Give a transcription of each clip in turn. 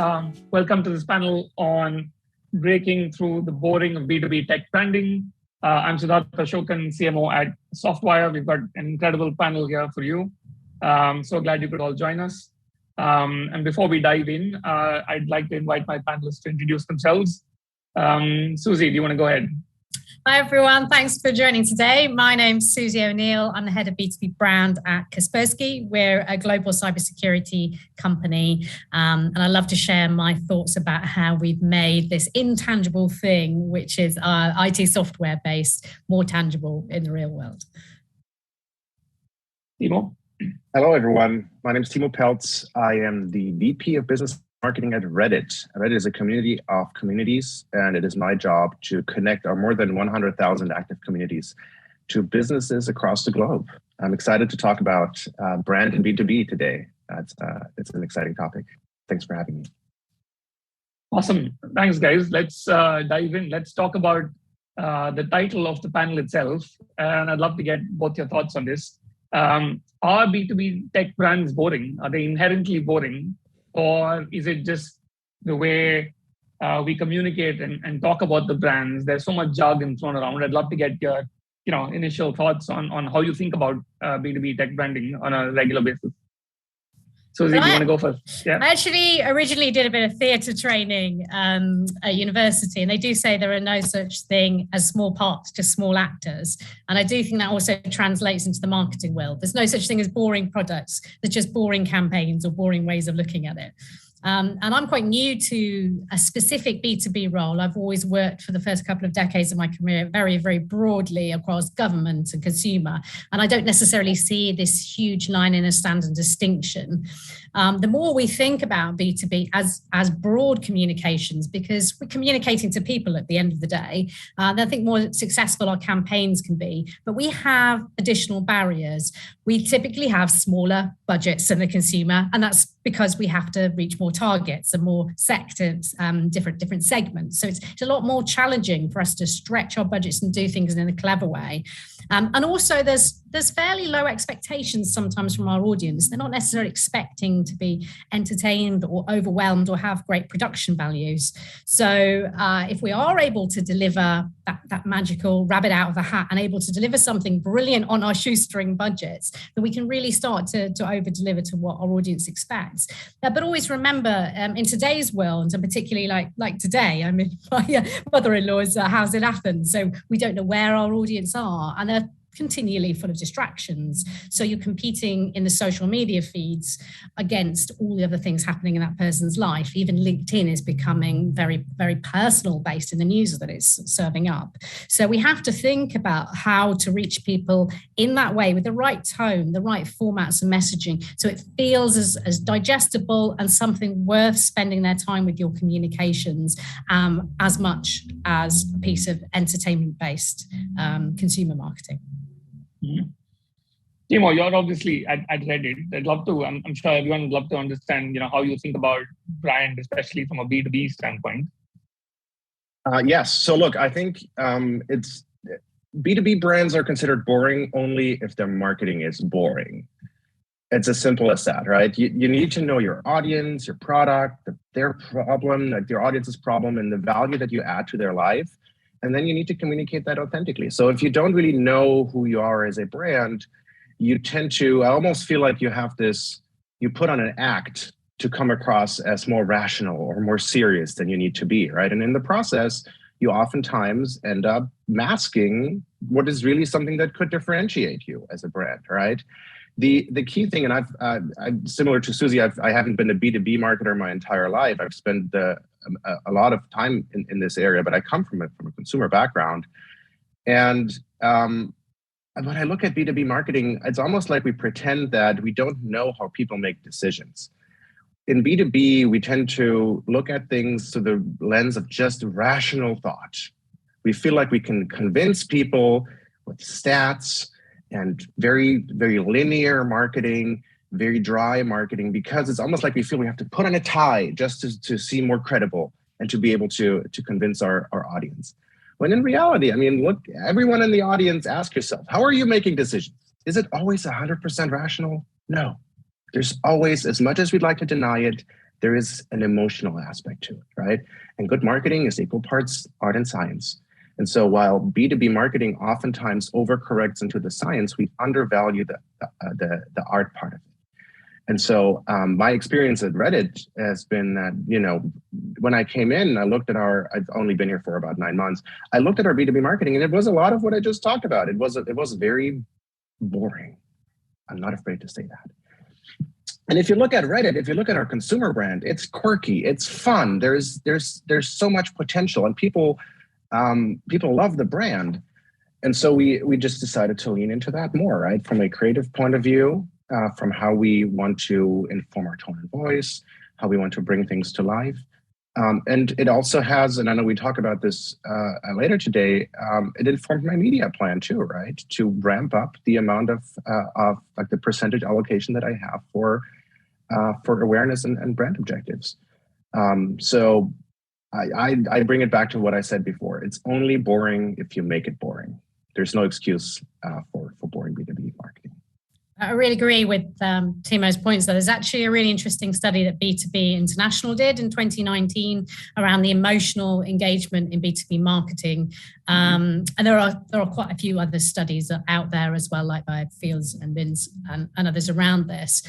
Welcome to this panel on breaking through the boring of B2B tech branding. I'm Siddharth, Asokan, CMO at Softwire. We've got an incredible panel here for you. So glad you could all join us. And before we dive in, I'd like to invite my panelists to introduce themselves. Susi, do you want to go ahead? Hi, everyone. Thanks for joining today. My name's Susi O'Neill. I'm the head of B2B brand at Kaspersky. We're a global cybersecurity company. And I love to share my thoughts about how we've made this intangible thing, which is our IT software base, more tangible in the real world. Timo? Hello, everyone. My name is Timo Pelz. I am the VP of Business Marketing at Reddit. Reddit is a community of communities, and it is my job to connect our more than 100,000 active communities to businesses across the globe. I'm excited to talk about brand and B2B today. It's an exciting topic. Thanks for having me. Awesome. Thanks, guys. Let's dive in. Let's talk about the title of the panel itself. And I'd love to get both your thoughts on this. Are B2B tech brands boring? Are they inherently boring? Or is it just the way we communicate and talk about the brands? There's so much jargon thrown around. I'd love to get your initial thoughts on how you think about B2B tech branding on a regular basis. Susi, do you want to go first? Yeah. I actually originally did a bit of theatre training at university, and they do say there are no such thing as small parts, just small actors. And I do think that also translates into the marketing world. There's no such thing as boring products. There's just boring campaigns or boring ways of looking at it. And I'm quite new to a specific B2B role. I've always worked for the first couple of decades of my career very, very broadly across government and consumer. And I don't necessarily see this huge line in a stand and distinction. The more we think about B2B as broad communications, because we're communicating to people at the end of the day, I think more successful our campaigns can be. But we have additional barriers. We typically have smaller budgets than the consumer, and that's because we have to reach more targets and more sectors, different segments. So it's a lot more challenging for us to stretch our budgets and do things in a clever way. And also there's fairly low expectations sometimes from our audience. They're not necessarily expecting to be entertained or overwhelmed or have great production values. So if we are able to deliver that magical rabbit out of the hat and able to deliver something brilliant on our shoestring budgets, then we can really start to over-deliver to what our audience expects. But always remember, in today's world, and particularly like today, I mean, my mother-in-law's house in Athens, so we don't know where our audience are, and they're continually full of distractions. So you're competing in the social media feeds against all the other things happening in that person's life. Even LinkedIn is becoming very, very personal based in the news that it's serving up. So we have to think about how to reach people in that way with the right tone, the right formats and messaging, so it feels as digestible and something worth spending their time with your communications, as much as a piece of entertainment-based consumer marketing. Mm-hmm. Timo, you're obviously at Reddit. I'd love to, I'm sure everyone would love to understand, how you think about brand, especially from a B2B standpoint. Yes. So look, I think it's B2B brands are considered boring only if their marketing is boring. It's as simple as that, right? You need to know your audience, your product, their problem, like their audience's problem, and the value that you add to their life. And then you need to communicate that authentically. So if you don't really know who you are as a brand, you tend to, I almost feel like you put on an act to come across as more rational or more serious than you need to be, right? And in the process, you oftentimes end up masking what is really something that could differentiate you as a brand, right? The key thing, and I'm similar to Susi, I haven't been a B2B marketer my entire life. I've spent a lot of time in this area, but I come from a consumer background. And when I look at B2B marketing, it's almost like we pretend that we don't know how people make decisions. In B2B, we tend to look at things through the lens of just rational thought. We feel like we can convince people with stats and very, very linear marketing, very dry marketing, because it's almost like we feel we have to put on a tie just to seem more credible and to be able to convince our audience. When in reality, I mean, look, everyone in the audience, ask yourself, how are you making decisions? Is it always 100% rational? No. There's always, as much as we'd like to deny it, there is an emotional aspect to it, right? And good marketing is equal parts art and science. And so while B2B marketing oftentimes overcorrects into the science, we undervalue the art part of it. And so my experience at Reddit has been that, when I came in, I looked at I've only been here for about 9 months. I looked at our B2B marketing, and it was a lot of what I just talked about. It was very boring. I'm not afraid to say that. And if you look at Reddit, if you look at our consumer brand, it's quirky, it's fun. There's so much potential, and people love the brand. And so we just decided to lean into that more, right? From a creative point of view, from how we want to inform our tone and voice, how we want to bring things to life. And it also has, and I know we talk about this later today, it informed my media plan too, right? To ramp up the amount of like the percentage allocation that I have for awareness and brand objectives. So I bring it back to what I said before. It's only boring if you make it boring. There's no excuse for boring B2B marketing. I really agree with Timo's points. There's actually a really interesting study that B2B International did in 2019 around the emotional engagement in B2B marketing. And there are quite a few other studies out there as well, like by Fields and Binns and others around this.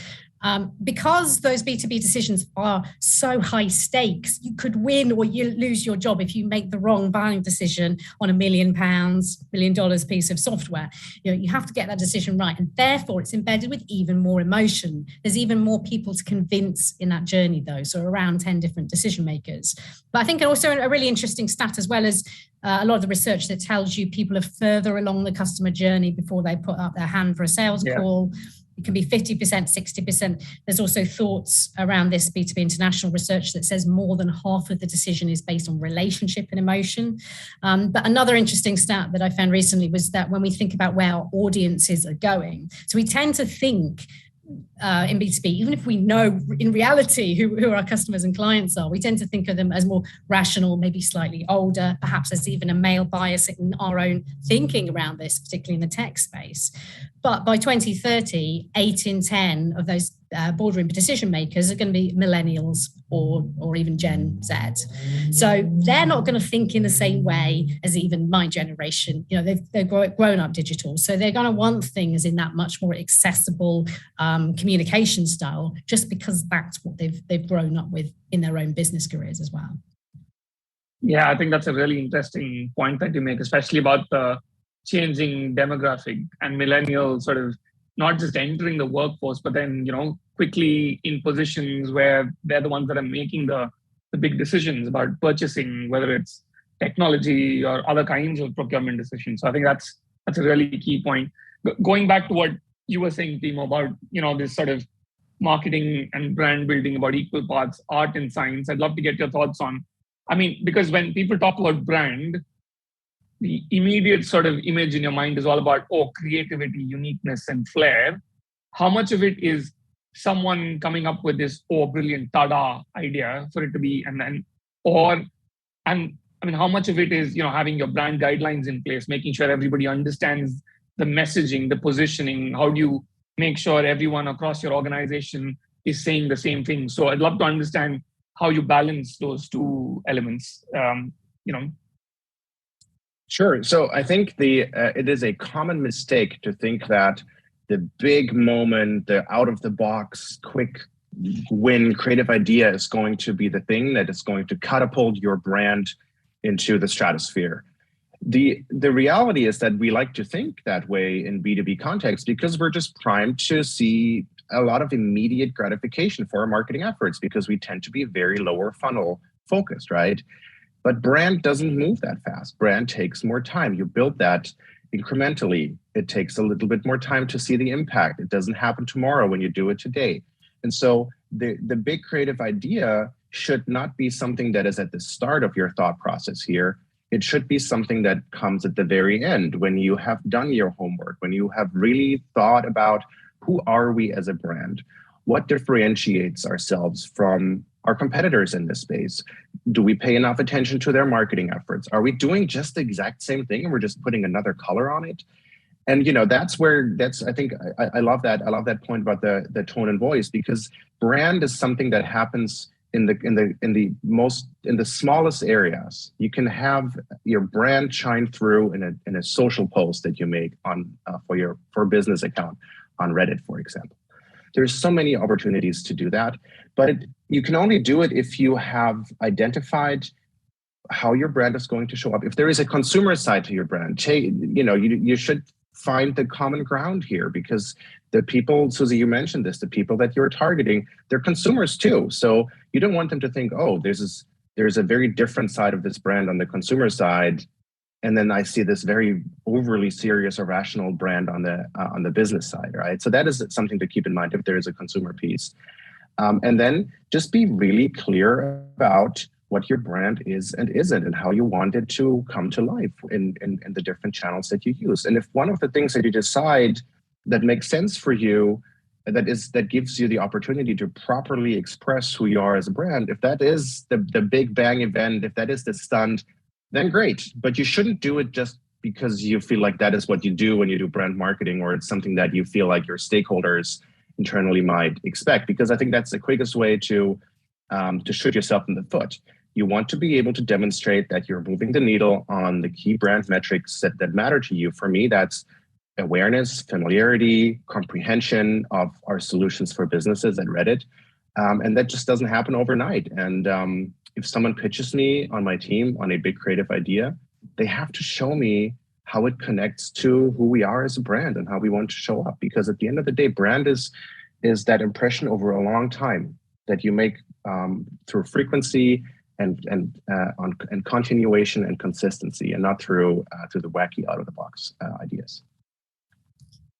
Because those B2B decisions are so high stakes, you could win or you lose your job if you make the wrong buying decision on £1 million, $1 million piece of software. You have to get that decision right, and therefore it's embedded with even more emotion. There's even more people to convince in that journey, though, so around 10 different decision makers. But I think also a really interesting stat, as well as a lot of the research that tells you people are further along the customer journey before they put up their hand for a sales call. It can be 50%, 60%. There's also thoughts around this B2B International research that says more than half of the decision is based on relationship and emotion. But another interesting stat that I found recently was that when we think about where our audiences are going, so we tend to think in B2B, even if we know in reality who our customers and clients are, we tend to think of them as more rational, maybe slightly older. Perhaps there's even a male bias in our own thinking around this, particularly in the tech space. But by 2030, 8 in 10 of those boardroom decision makers are going to be millennials or even Gen Z. So they're not going to think in the same way as even my generation. They've grown up digital. So they're going to want things in that much more accessible communication style, just because that's what they've grown up with in their own business careers as well. Yeah, I think that's a really interesting point that you make, especially about the changing demographic and millennials sort of not just entering the workforce, but then, quickly in positions where they're the ones that are making the big decisions about purchasing, whether it's technology or other kinds of procurement decisions. So I think that's a really key point. Going back to what you were saying, Timo, about, this sort of marketing and brand building about equal parts, art and science, I'd love to get your thoughts on. Because when people talk about brand, the immediate sort of image in your mind is all about, creativity, uniqueness, and flair. How much of it is someone coming up with this, brilliant, tada idea for it to be, how much of it is, having your brand guidelines in place, making sure everybody understands the messaging, the positioning? How do you make sure everyone across your organization is saying the same thing? So I'd love to understand how you balance those two elements, Sure. So I think it is a common mistake to think that the big moment, the out-of-the-box, quick win creative idea is going to be the thing that is going to catapult your brand into the stratosphere. The reality is that we like to think that way in B2B context because we're just primed to see a lot of immediate gratification for our marketing efforts because we tend to be very lower funnel focused, right? But brand doesn't move that fast. Brand takes more time. You build that incrementally. It takes a little bit more time to see the impact. It doesn't happen tomorrow when you do it today. And so the big creative idea should not be something that is at the start of your thought process here. It should be something that comes at the very end when you have done your homework, when you have really thought about who are we as a brand? What differentiates ourselves from our competitors in this space? Do we pay enough attention to their marketing efforts? Are we doing just the exact same thing and we're just putting another color on it? And I think I love that point about the tone and voice, because brand is something that happens in the smallest areas, you can have your brand shine through in a social post that you make on for a business account on Reddit, for example. There's so many opportunities to do that, but you can only do it if you have identified how your brand is going to show up. If there is a consumer side to your brand, you should find the common ground here, because the people, Susi, you mentioned this, the people that you're targeting, they're consumers too. So you don't want them to think, oh, there's a very different side of this brand on the consumer side, and then I see this very overly serious or rational brand on the business side, right? So that is something to keep in mind if there is a consumer piece. And then just be really clear about what your brand is and isn't, and how you want it to come to life in the different channels that you use. And if one of the things that you decide that makes sense for you, that gives you the opportunity to properly express who you are as a brand, if that is the big bang event, if that is the stunt, then great. But you shouldn't do it just because you feel like that is what you do when you do brand marketing, or it's something that you feel like your stakeholders internally might expect, because I think that's the quickest way to shoot yourself in the foot. You want to be able to demonstrate that you're moving the needle on the key brand metrics that matter to you. For me, that's awareness, familiarity, comprehension of our solutions for businesses at Reddit. And that just doesn't happen overnight. And if someone pitches me on my team on a big creative idea, they have to show me how it connects to who we are as a brand and how we want to show up. Because at the end of the day, brand is that impression over a long time that you make through frequency and continuation and consistency, and not through the wacky out of the box ideas.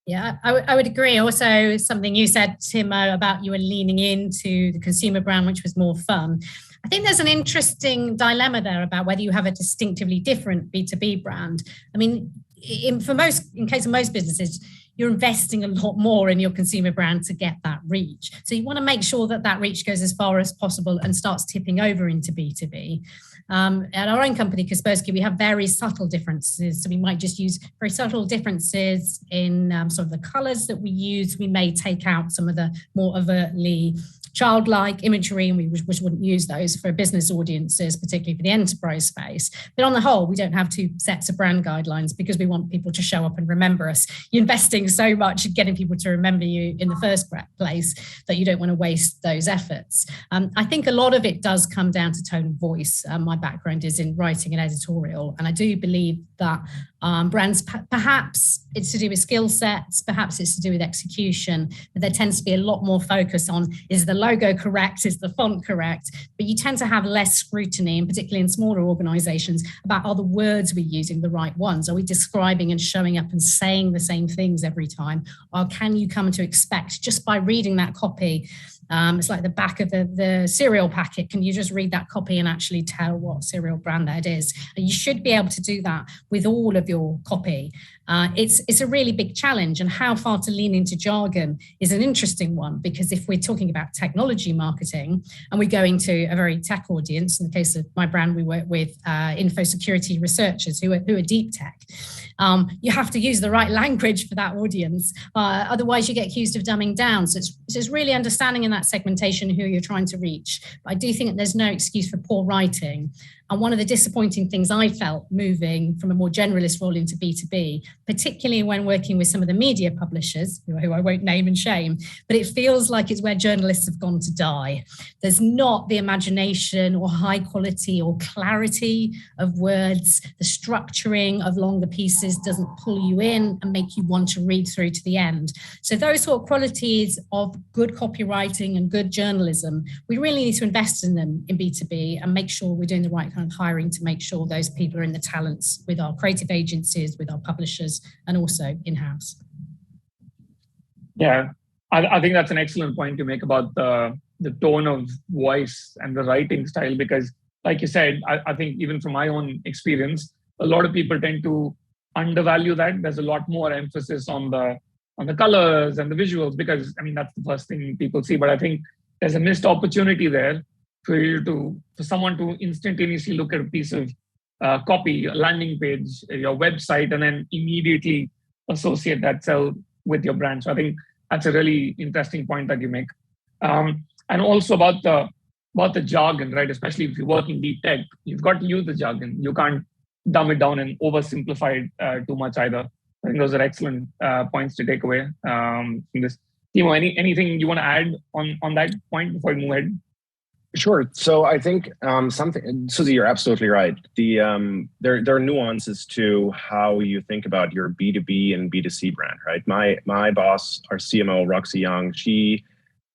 Yeah, I would agree. Also, something you said, Timo, about you were leaning into the consumer brand, which was more fun. I think there's an interesting dilemma there about whether you have a distinctively different B2B brand. I mean, in case of most businesses, you're investing a lot more in your consumer brand to get that reach. So you want to make sure that reach goes as far as possible and starts tipping over into B2B. At our own company, Kaspersky, we have very subtle differences. So we might just use very subtle differences in sort of the colors that we use. We may take out some of the more overtly childlike imagery, and we wouldn't use those for business audiences, particularly for the enterprise space. But on the whole, we don't have two sets of brand guidelines because we want people to show up and remember us. You're investing so much in getting people to remember you in the first place that you don't want to waste those efforts. I think a lot of it does come down to tone of voice. My background is in writing and editorial, and I do believe that brands, perhaps it's to do with skill sets, perhaps it's to do with execution, but there tends to be a lot more focus on, is the logo correct, is the font correct? But you tend to have less scrutiny, and particularly in smaller organizations, about are the words we're using the right ones? Are we describing and showing up and saying the same things every time? Or can you come to expect just by reading that copy? It's like the back of the cereal packet. Can you just read that copy and actually tell what cereal brand that is? And you should be able to do that with all of your copy. It's a really big challenge, and how far to lean into jargon is an interesting one, because if we're talking about technology marketing and we're going to a very tech audience, in the case of my brand, we work with info security researchers who are deep tech. You have to use the right language for that audience. Otherwise, you get accused of dumbing down. So it's really understanding in that segmentation who you're trying to reach. But I do think that there's no excuse for poor writing. And one of the disappointing things I felt moving from a more generalist role into B2B, particularly when working with some of the media publishers, who I won't name and shame, but it feels like it's where journalists have gone to die. There's not the imagination or high quality or clarity of words. The structuring of longer pieces doesn't pull you in and make you want to read through to the end. So those sort of qualities of good copywriting and good journalism, we really need to invest in them in B2B and make sure we're doing the right kind of hiring to make sure those people are in the talents with our creative agencies, with our publishers, and also in-house. Yeah, I think that's an excellent point to make about the tone of voice and the writing style, because like you said, I think even from my own experience, a lot of people tend to undervalue that. There's a lot more emphasis on the colors and the visuals, because I mean, that's the first thing people see. But I think there's a missed opportunity there for someone to instantaneously look at a piece of copy, a landing page, your website, and then immediately associate that cell with your brand. So I think that's a really interesting point that you make. And also about about the jargon, right? Especially if you work in deep tech, you've got to use the jargon. You can't dumb it down and oversimplify it too much either. I think those are excellent points to take away from this. Timo, anything you want to add on that point before we move ahead? Sure. So I think Susi, you're absolutely right. There are nuances to how you think about your B2B and B2C brand, right? My boss, our CMO, Roxy Young, she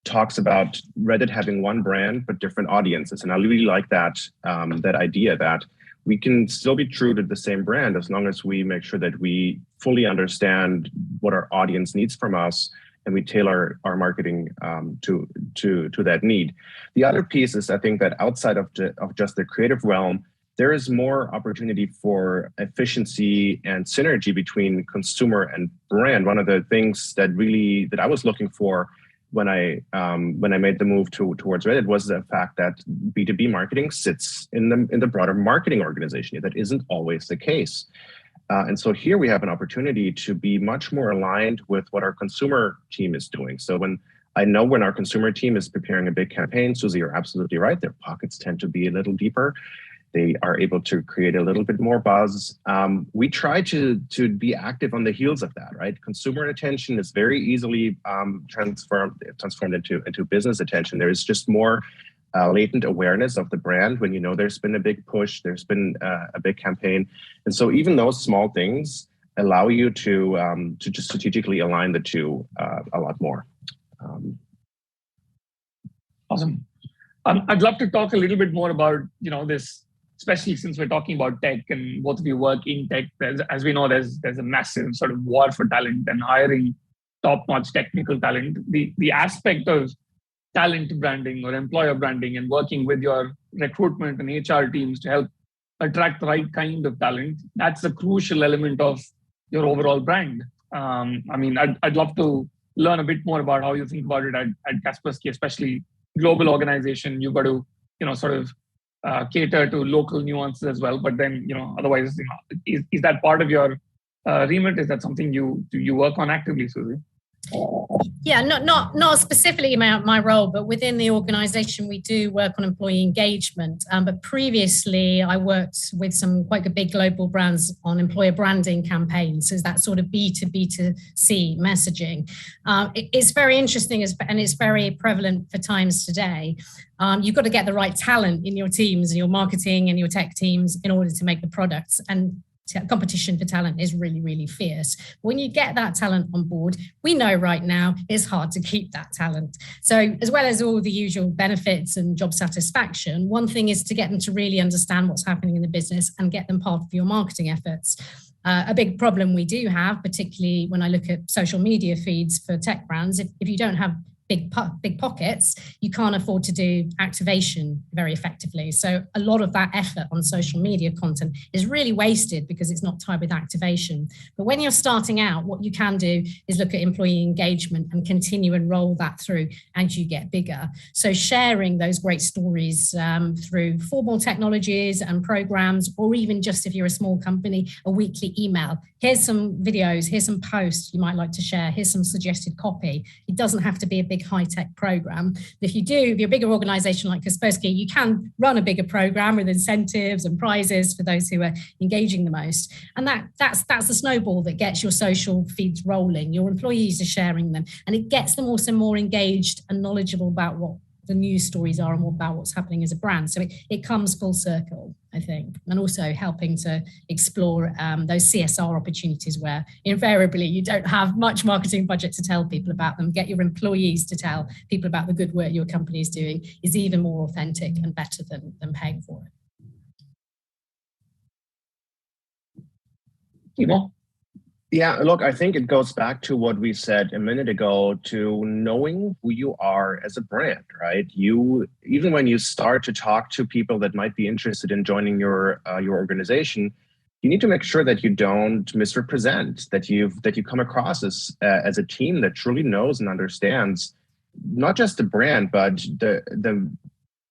talks about Reddit having one brand but different audiences, and I really like that idea that we can still be true to the same brand as long as we make sure that we fully understand what our audience needs from us, and we tailor our marketing to that need. The other piece is, I think, that outside of just the creative realm, there is more opportunity for efficiency and synergy between consumer and brand. One of the things that I was looking for when I made the move towards Reddit was the fact that B2B marketing sits in the broader marketing organization. That isn't always the case. And so here we have an opportunity to be much more aligned with what our consumer team is doing. So when our consumer team is preparing a big campaign, Susi, you're absolutely right. Their pockets tend to be a little deeper. They are able to create a little bit more buzz. We try to be active on the heels of that, right? Consumer attention is very easily transformed into business attention. There is just more latent awareness of the brand when there's been a big push, there's been a big campaign. And so even those small things allow you to just strategically align the two a lot more. Awesome. I'd love to talk a little bit more about this, especially since we're talking about tech and both of you work in tech. As we know, there's a massive sort of war for talent and hiring top-notch technical talent. The aspect of talent branding or employer branding and working with your recruitment and HR teams to help attract the right kind of talent, that's a crucial element of your overall brand. I'd love to learn a bit more about how you think about it at Kaspersky, especially global organization. You've got to, sort of cater to local nuances as well. But then, otherwise, is that part of your remit? Is that something you work on actively, Susi? Yeah, not specifically my role, but within the organization, we do work on employee engagement. But previously, I worked with some quite big global brands on employer branding campaigns. So that sort of B2B2C messaging. It's very interesting and it's very prevalent for times today. You've got to get the right talent in your teams, and your marketing and your tech teams in order to make the products. And competition for talent is really, really fierce. When you get that talent on board, we know right now it's hard to keep that talent. So as well as all the usual benefits and job satisfaction, one thing is to get them to really understand what's happening in the business and get them part of your marketing efforts. A big problem we do have, particularly when I look at social media feeds for tech brands, if you don't have big pockets, you can't afford to do activation very effectively. So a lot of that effort on social media content is really wasted because it's not tied with activation. But when you're starting out, what you can do is look at employee engagement and continue and roll that through as you get bigger. So sharing those great stories through formal technologies and programs, or even just if you're a small company, a weekly email. Here's some videos, here's some posts you might like to share, here's some suggested copy. It doesn't have to be a big high-tech program. If you're a bigger organization like Kaspersky, you can run a bigger program with incentives and prizes for those who are engaging the most. And that's the snowball that gets your social feeds rolling. Your employees are sharing them, and it gets them also more engaged and knowledgeable about what the news stories are and about what's happening as a brand. So it comes full circle, I think, and also helping to explore those CSR opportunities where invariably you don't have much marketing budget to tell people about them. Get your employees to tell people about the good work your company is doing is even more authentic and better than paying for it. Timo? Yeah, look, I think it goes back to what we said a minute ago, to knowing who you are as a brand, right? Even when you start to talk to people that might be interested in joining your organization, you need to make sure that you don't misrepresent, that you come across as a team that truly knows and understands not just the brand, but the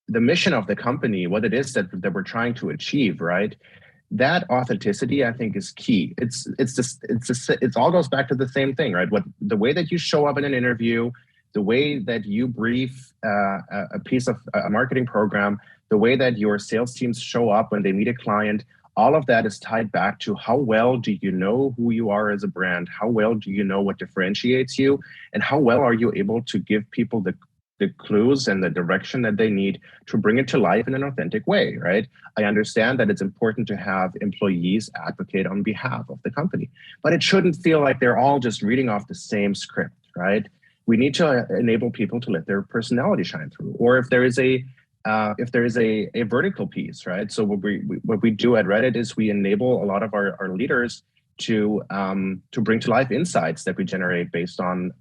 mission of the company, what it is that we're trying to achieve, right? That authenticity, I think, is key. It all goes back to the same thing, right? The way that you show up in an interview, the way that you brief a piece of a marketing program, the way that your sales teams show up when they meet a client, all of that is tied back to how well do you know who you are as a brand? How well do you know what differentiates you? And how well are you able to give people the clues and the direction that they need to bring it to life in an authentic way, right? I understand that it's important to have employees advocate on behalf of the company, but it shouldn't feel like they're all just reading off the same script, right? We need to enable people to let their personality shine through. Or if there is a vertical piece, right? So what we do at Reddit is we enable a lot of our leaders to bring to life insights that we generate based on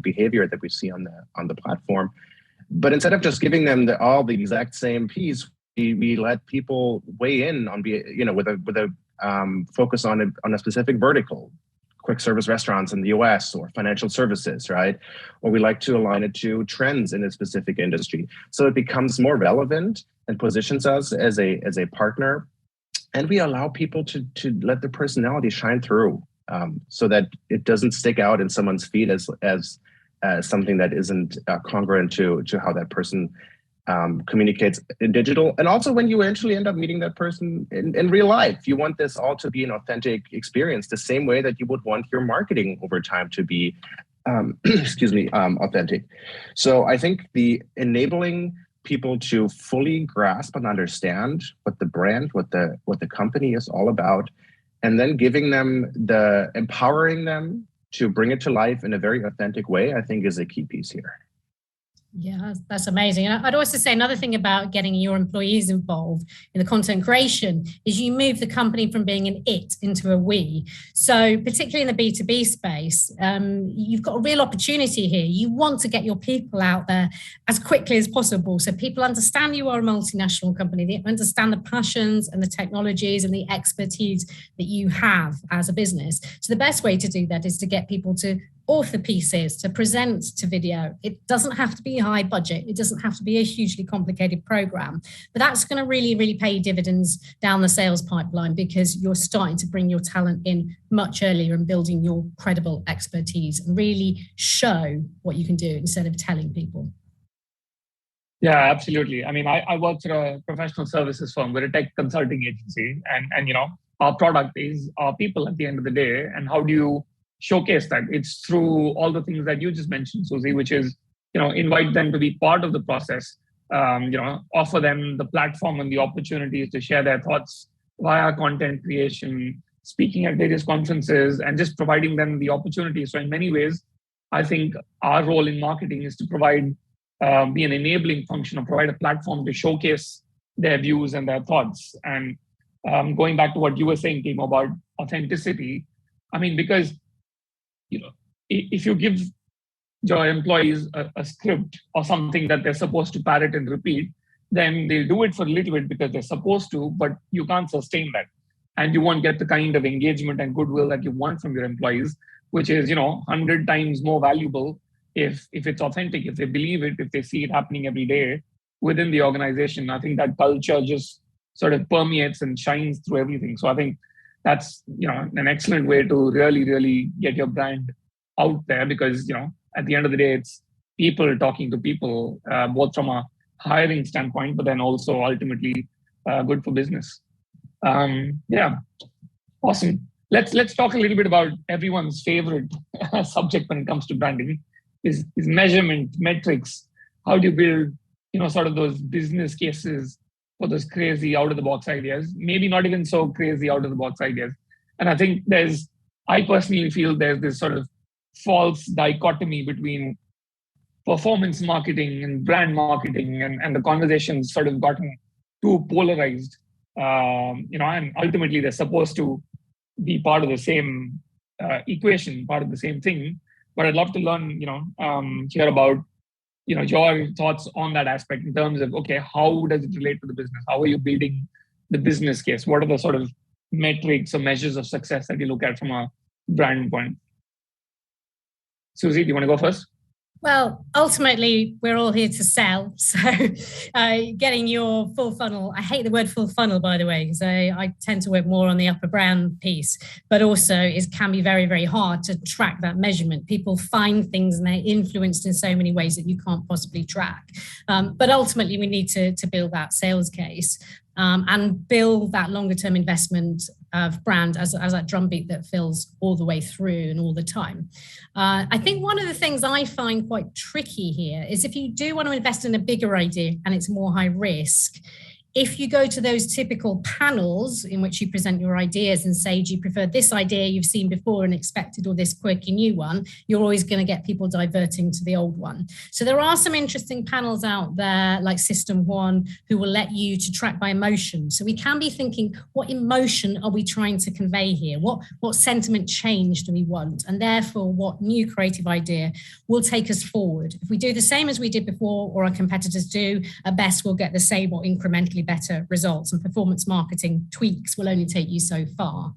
behavior that we see on the platform. But instead of just giving them all the exact same piece, we let people weigh in on with a focus on a specific vertical. Quick service restaurants in the US or financial services, right? Or we like to align it to trends in a specific industry. So it becomes more relevant and positions us as a partner. And we allow people to let their personality shine through so that it doesn't stick out in someone's feed as something that isn't congruent to how that person communicates in digital. And also when you eventually end up meeting that person in real life, you want this all to be an authentic experience, the same way that you would want your marketing over time to be, authentic. So I think the enabling people to fully grasp and understand what the brand, what the company is all about, and then empowering them to bring it to life in a very authentic way, I think is a key piece here. Yeah, that's amazing. And I'd also say another thing about getting your employees involved in the content creation is you move the company from being an it into a we. So particularly in the B2B space, you've got a real opportunity here. You want to get your people out there as quickly as possible so people understand you are a multinational company. They understand the passions and the technologies and the expertise that you have as a business. So the best way to do that is to get people to author pieces, to present to video. It doesn't have to be a high budget. It doesn't have to be a hugely complicated program, but that's going to really, really pay dividends down the sales pipeline because you're starting to bring your talent in much earlier and building your credible expertise and really show what you can do instead of telling people. Yeah, absolutely. I mean, I work for a professional services firm. We're a tech consulting agency, and our product is our people at the end of the day. And how do you showcase that? It's through all the things that you just mentioned, Susi, which is, invite them to be part of the process, offer them the platform and the opportunities to share their thoughts via content creation, speaking at various conferences, and just providing them the opportunities. So in many ways, I think our role in marketing is to provide, be an enabling function or provide a platform to showcase their views and their thoughts. And going back to what you were saying, Timo, about authenticity, I mean, because if you give your employees a script or something that they're supposed to parrot and repeat, then they'll do it for a little bit because they're supposed to, but you can't sustain that. And you won't get the kind of engagement and goodwill that you want from your employees, which is, 100 times more valuable if it's authentic, if they believe it, if they see it happening every day within the organization. I think that culture just sort of permeates and shines through everything. So I think that's an excellent way to really, really get your brand out there because, at the end of the day, it's people talking to people, both from a hiring standpoint, but then also ultimately good for business. Yeah, awesome. Let's talk a little bit about everyone's favorite subject when it comes to branding is measurement, metrics. How do you build, sort of those business cases for those crazy out-of-the-box ideas, maybe not even so crazy out-of-the-box ideas. And I think I personally feel there's this sort of false dichotomy between performance marketing and brand marketing, and the conversation's sort of gotten too polarized, and ultimately they're supposed to be part of the same equation, part of the same thing. But I'd love to learn, hear about your thoughts on that aspect in terms of, okay, how does it relate to the business? How are you building the business case? What are the sort of metrics or measures of success that you look at from a brand point? Susi, do you want to go first? Well, ultimately, we're all here to sell. So getting your full funnel, I hate the word full funnel, by the way, because I tend to work more on the upper brand piece, but also it can be very, very hard to track that measurement. People find things and they're influenced in so many ways that you can't possibly track. But ultimately, we need to build that sales case. And build that longer term investment of brand as that drumbeat that fills all the way through and all the time. I think one of the things I find quite tricky here is if you do want to invest in a bigger idea and it's more high risk, if you go to those typical panels in which you present your ideas and say, do you prefer this idea you've seen before and expected or this quirky new one, you're always going to get people diverting to the old one. So there are some interesting panels out there like System One who will let you to track by emotion. So we can be thinking, what emotion are we trying to convey here? What sentiment change do we want? And therefore, what new creative idea will take us forward? If we do the same as we did before or our competitors do, at best we'll get the same or incrementally better results, and performance marketing tweaks will only take you so far.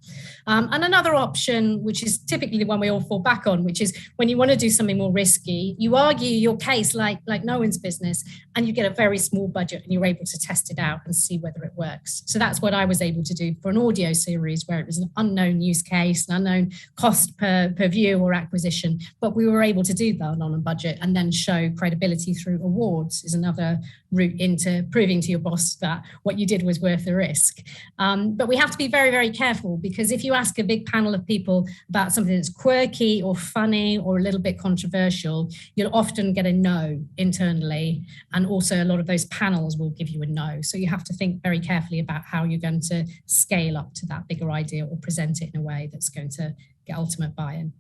And another option, which is typically the one we all fall back on, which is when you want to do something more risky, you argue your case like no one's business, and you get a very small budget and you're able to test it out and see whether it works. So that's what I was able to do for an audio series where it was an unknown use case, an unknown cost per view or acquisition, but we were able to do that on a budget and then show credibility through awards is another route into proving to your boss that what you did was worth the risk. But we have to be very, very careful, because if you ask a big panel of people about something that's quirky or funny or a little bit controversial, you'll often get a no internally. And also a lot of those panels will give you a no. So you have to think very carefully about how you're going to scale up to that bigger idea or present it in a way that's going to get ultimate buy-in.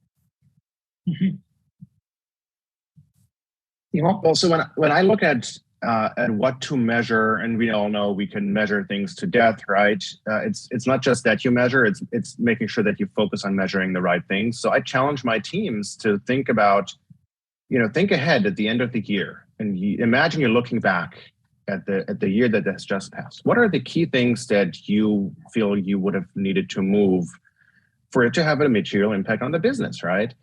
Mm-hmm. Timo? Well, so when I look at what to measure, and we all know we can measure things to death, right? It's not just that you measure; it's making sure that you focus on measuring the right things. So I challenge my teams to think about, think ahead at the end of the year, and imagine you're looking back at the year that has just passed. What are the key things that you feel you would have needed to move for it to have a material impact on the business, right?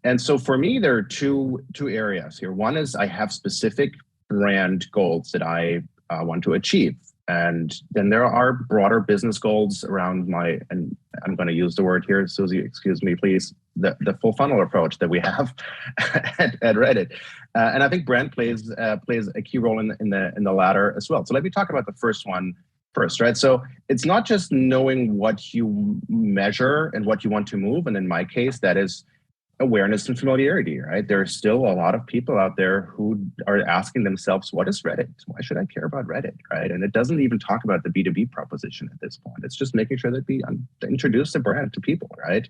And so for me, there are two areas here. One is I have specific brand goals that I want to achieve. And then there are broader business goals around and I'm going to use the word here, Susi, excuse me, please, the full funnel approach that we have at Reddit. And I think brand plays a key role in the latter as well. So let me talk about the first one first, right? So it's not just knowing what you measure and what you want to move. And in my case, that is awareness and familiarity, right? There are still a lot of people out there who are asking themselves, what is Reddit? Why should I care about Reddit, right? And it doesn't even talk about the B2B proposition at this point. It's just making sure that we introduce the brand to people, right?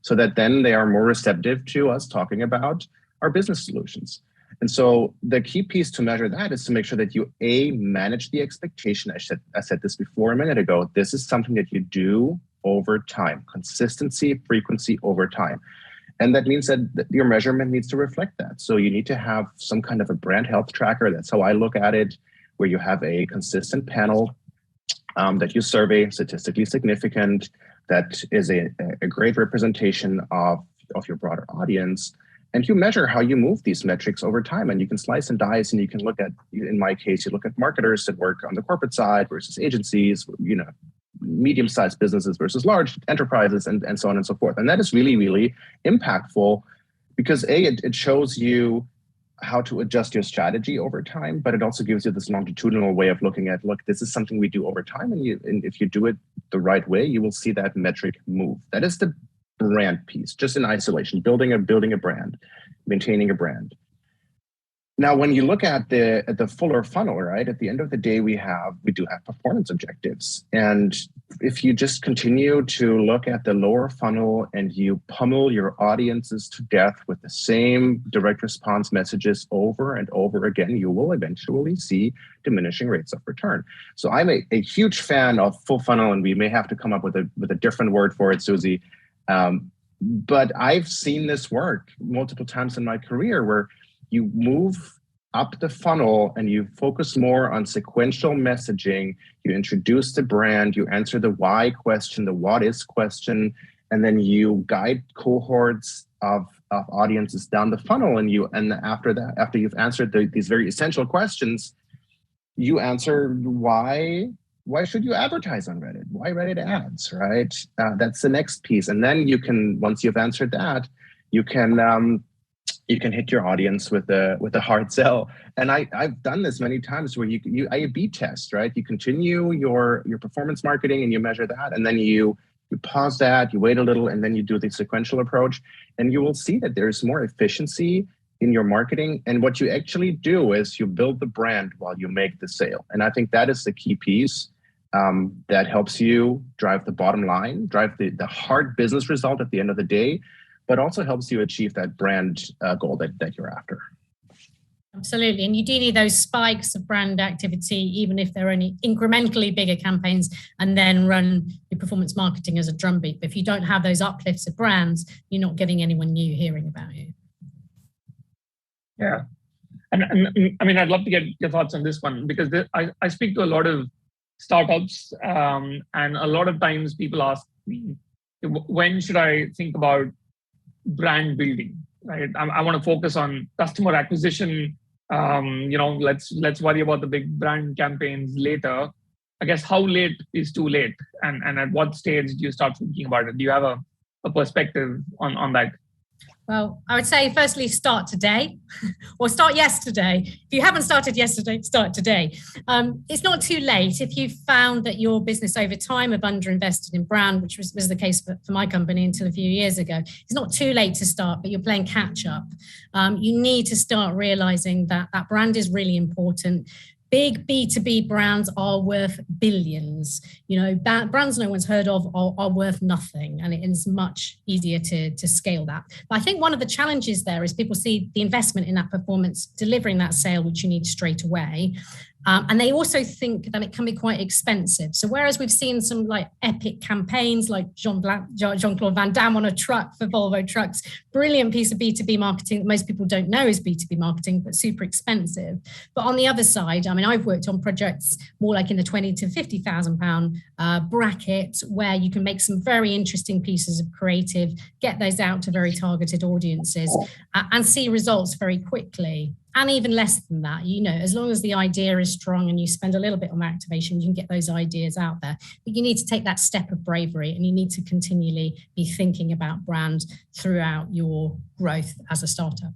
So that then they are more receptive to us talking about our business solutions. And so the key piece to measure that is to make sure that you, manage the expectation. I said this before a minute ago. This is something that you do over time, consistency, frequency over time. And that means that your measurement needs to reflect that. So you need to have some kind of a brand health tracker. That's how I look at it, where you have a consistent panel that you survey, statistically significant, that is a great representation of your broader audience. And you measure how you move these metrics over time. And you can slice and dice, and you can look at, in my case, you look at marketers that work on the corporate side versus agencies, medium-sized businesses versus large enterprises, and so on and so forth. And that is really, really impactful because it shows you how to adjust your strategy over time, but it also gives you this longitudinal way of looking at, look, this is something we do over time. And if you do it the right way, you will see that metric move. That is the brand piece, just in isolation, building a brand, maintaining a brand. Now, when you look at the fuller funnel, right, at the end of the day, we do have performance objectives. And if you just continue to look at the lower funnel and you pummel your audiences to death with the same direct response messages over and over again, you will eventually see diminishing rates of return. So I'm a huge fan of full funnel, and we may have to come up with a different word for it, Susi. But I've seen this work multiple times in my career where you move up the funnel and you focus more on sequential messaging. You introduce the brand, you answer the why question, the what is question, and then you guide cohorts of audiences down the funnel, and after that, after you've answered these very essential questions, you answer why should you advertise on Reddit? Why Reddit ads, right? That's the next piece. And then you can, once you've answered that, you can hit your audience with a hard sell. And I've done this many times where you A/B test, right? You continue your performance marketing and you measure that, and then you pause that, you wait a little, and then you do the sequential approach, and you will see that there's more efficiency in your marketing. And what you actually do is you build the brand while you make the sale. And I think that is the key piece that helps you drive the bottom line, drive the hard business result at the end of the day, but also helps you achieve that brand goal that you're after. Absolutely. And you do need those spikes of brand activity, even if they're only incrementally bigger campaigns, and then run your performance marketing as a drumbeat. But if you don't have those uplifts of brands, you're not getting anyone new hearing about you. Yeah. And I mean, I'd love to get your thoughts on this one, because I speak to a lot of startups, and a lot of times people ask me, when should I think about brand building, right? I want to focus on customer acquisition. Let's worry about the big brand campaigns later. I guess how late is too late, and at what stage do you start thinking about it? Do you have a perspective on that? Well, I would say firstly, start today or start yesterday. If you haven't started yesterday, start today. It's not too late if you've found that your business over time have underinvested in brand, which was the case for my company until a few years ago. It's not too late to start, but you're playing catch up. You need to start realizing that brand is really important. Big B2B brands are worth billions. Brands no one's heard of are worth nothing, and it is much easier to scale that. But I think one of the challenges there is people see the investment in that performance, delivering that sale, which you need straight away. And they also think that it can be quite expensive. So whereas we've seen some like epic campaigns like Jean-Claude Van Damme on a truck for Volvo trucks, brilliant piece of B2B marketing that most people don't know is B2B marketing, but super expensive. But on the other side, I mean, I've worked on projects more like in the 20 to 50,000 pound bracket, where you can make some very interesting pieces of creative, get those out to very targeted audiences, and see results very quickly. And even less than that, as long as the idea is strong and you spend a little bit on activation, you can get those ideas out there. But you need to take that step of bravery, and you need to continually be thinking about brand throughout your growth as a startup.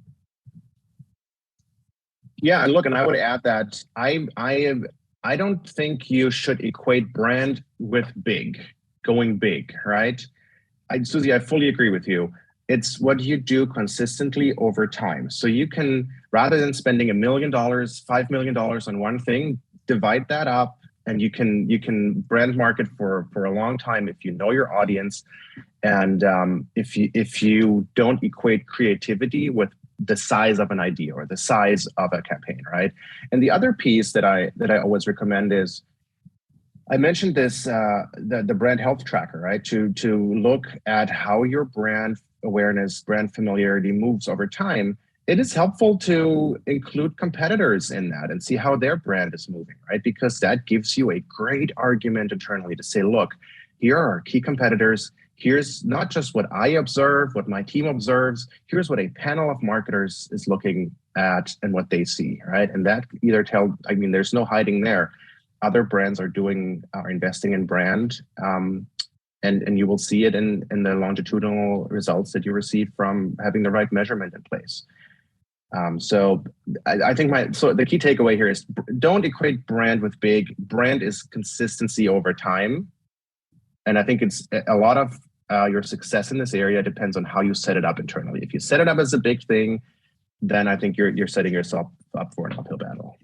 Yeah, and look, and I would add that I don't think you should equate brand with going big, right? Susi, I fully agree with you. It's what you do consistently over time. So you can, rather than spending $1 million, $5 million on one thing, divide that up, and you can brand market for a long time if you know your audience, and if you don't equate creativity with the size of an idea or the size of a campaign, right? And the other piece that I always recommend is, I mentioned this, the brand health tracker, right? To look at how your brand awareness, brand familiarity moves over time. It is helpful to include competitors in that and see how their brand is moving, right? Because that gives you a great argument internally to say, look, here are our key competitors. Here's not just what I observe, what my team observes. Here's what a panel of marketers is looking at and what they see, right? And that either there's no hiding there. Other brands are investing in brand, and you will see it in the longitudinal results that you receive from having the right measurement in place. So I think the key takeaway here is, don't equate brand with big. Brand is consistency over time. And I think it's a lot of your success in this area depends on how you set it up internally. If you set it up as a big thing, then I think you're setting yourself up for an uphill battle.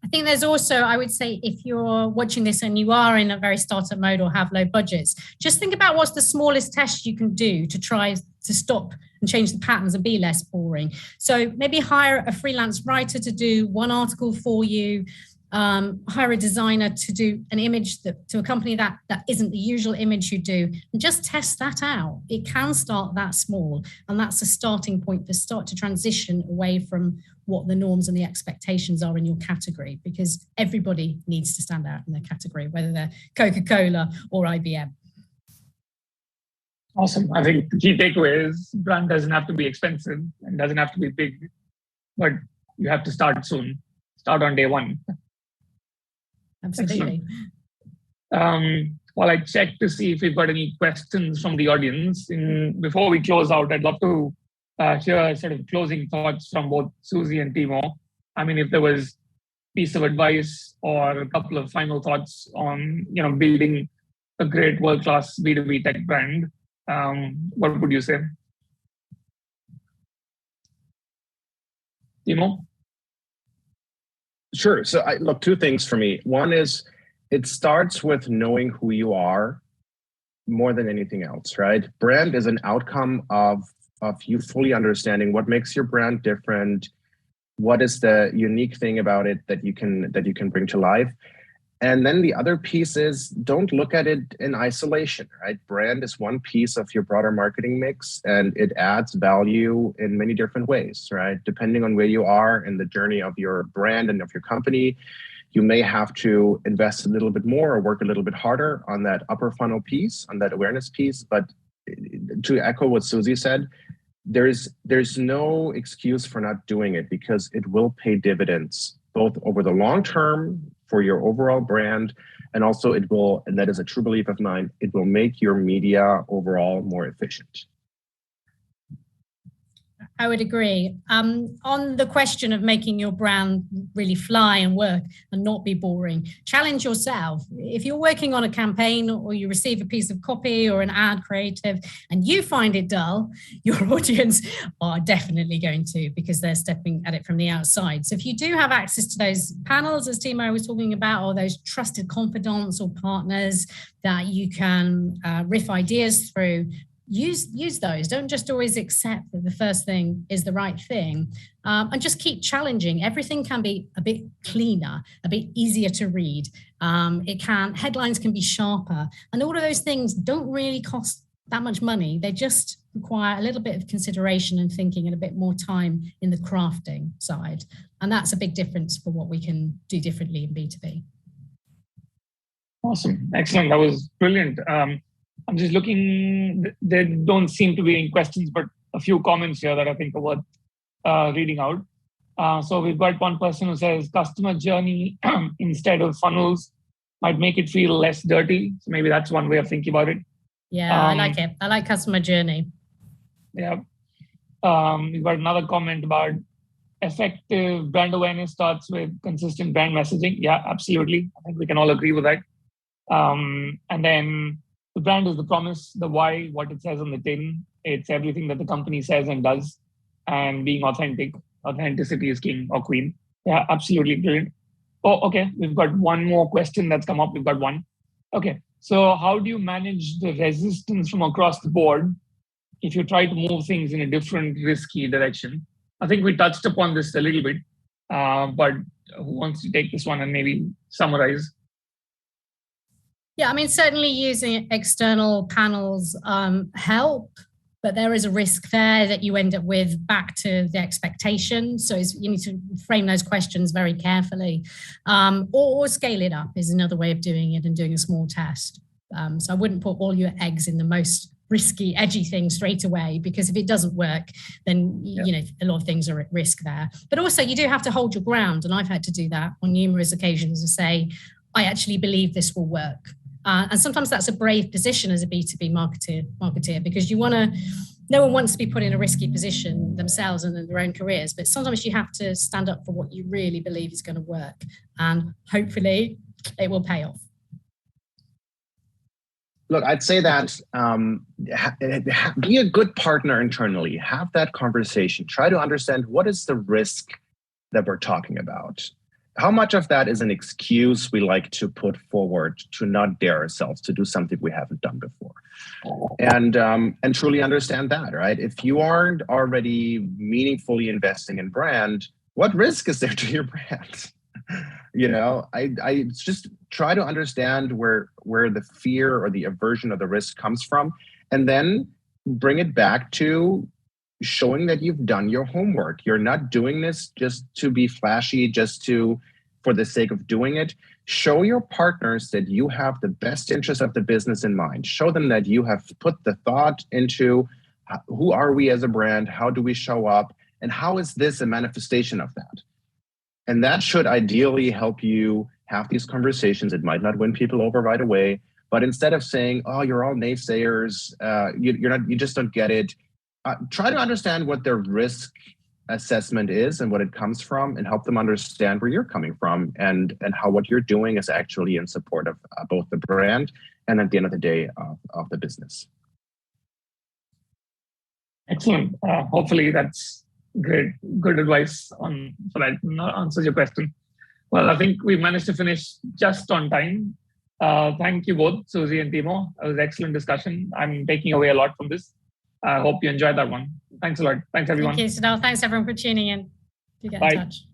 I think there's also, I would say, if you're watching this and you are in a very startup mode or have low budgets, just think about what's the smallest test you can do to try to stop and change the patterns and be less boring. So maybe hire a freelance writer to do one article for you, hire a designer to do an image to accompany that isn't the usual image you do, and just test that out. It can start that small, and that's a starting point to start to transition away from what the norms and the expectations are in your category, because everybody needs to stand out in their category, whether they're Coca-Cola or IBM. Awesome. I think the key takeaway is brand doesn't have to be expensive and doesn't have to be big, but you have to start soon. Start on day one. Absolutely. While I check to see if we've got any questions from the audience, before we close out, I'd love to hear sort of closing thoughts from both Susi and Timo. I mean, if there was a piece of advice or a couple of final thoughts on building a great world-class B2B tech brand, what would you say? Timo? Sure. So look, two things for me. One is it starts with knowing who you are more than anything else, right? Brand is an outcome of you fully understanding what makes your brand different, what is the unique thing about it that you can bring to life. And then the other piece is don't look at it in isolation, right? Brand is one piece of your broader marketing mix, and it adds value in many different ways, right? Depending on where you are in the journey of your brand and of your company, you may have to invest a little bit more or work a little bit harder on that upper funnel piece, on that awareness piece. But to echo what Susi said, there's no excuse for not doing it, because it will pay dividends both over the long term for your overall brand, and also it will, and that is a true belief of mine, it will make your media overall more efficient. I would agree. On the question of making your brand really fly and work and not be boring, challenge yourself. If you're working on a campaign or you receive a piece of copy or an ad creative and you find it dull, your audience are definitely going to, because they're stepping at it from the outside. So if you do have access to those panels, as Timo was talking about, or those trusted confidants or partners that you can riff ideas through, use those. Don't just always accept that the first thing is the right thing, and just keep challenging. Everything can be a bit cleaner, a bit easier to read. Headlines can be sharper, and all of those things don't really cost that much money. They just require a little bit of consideration and thinking and a bit more time in the crafting side. And that's a big difference for what we can do differently in B2B. Awesome. Excellent. That was brilliant. I'm just looking, there don't seem to be any questions, but a few comments here that I think are worth reading out. So we've got one person who says customer journey instead of funnels might make it feel less dirty. So maybe that's one way of thinking about it. Yeah, I like it. I like customer journey. Yeah. We've got another comment about effective brand awareness starts with consistent brand messaging. Yeah, absolutely. I think we can all agree with that. And then the brand is the promise, the why, what it says on the tin. It's everything that the company says and does, and being authentic. Authenticity is king or queen. Yeah, absolutely brilliant. Oh, okay. We've got one more question that's come up. We've got one. Okay. So how do you manage the resistance from across the board if you try to move things in a different risky direction? I think we touched upon this a little bit, but who wants to take this one and maybe summarize? Yeah, I mean, certainly using external panels help, but there is a risk there that you end up with back to the expectation. So you need to frame those questions very carefully, or scale it up is another way of doing it, and doing a small test. So I wouldn't put all your eggs in the most risky, edgy thing straight away, because if it doesn't work, then a lot of things are at risk there. But also you do have to hold your ground, and I've had to do that on numerous occasions, and say, I actually believe this will work. And sometimes that's a brave position as a B2B marketeer, because no one wants to be put in a risky position themselves and in their own careers, but sometimes you have to stand up for what you really believe is going to work, and hopefully it will pay off. Look, I'd say that be a good partner internally, have that conversation, try to understand what is the risk that we're talking about. How much of that is an excuse we like to put forward to not dare ourselves to do something we haven't done before, and truly understand that, right? If you aren't already meaningfully investing in brand, what risk is there to your brand? I just try to understand where the fear or the aversion of the risk comes from, and then bring it back to showing that you've done your homework. You're not doing this just to be flashy, just to for the sake of doing it. Show your partners that you have the best interest of the business in mind. Show them that you have put the thought into who are we as a brand, how do we show up, and how is this a manifestation of that? And that should ideally help you have these conversations. It might not win people over right away, but instead of saying, "Oh, you're all naysayers, you just don't get it," try to understand what their risk assessment is and what it comes from, and help them understand where you're coming from and how what you're doing is actually in support of both the brand and at the end of the day of the business. Excellent. Hopefully that's great, good advice so that answers your question. Well, I think we managed to finish just on time. Thank you both, Susi and Timo. It was an excellent discussion. I'm taking away a lot from this. I hope you enjoyed that one. Thanks a lot. Thanks, everyone. Thank you, Siddharth. Thanks, everyone, for tuning in. Do get in touch.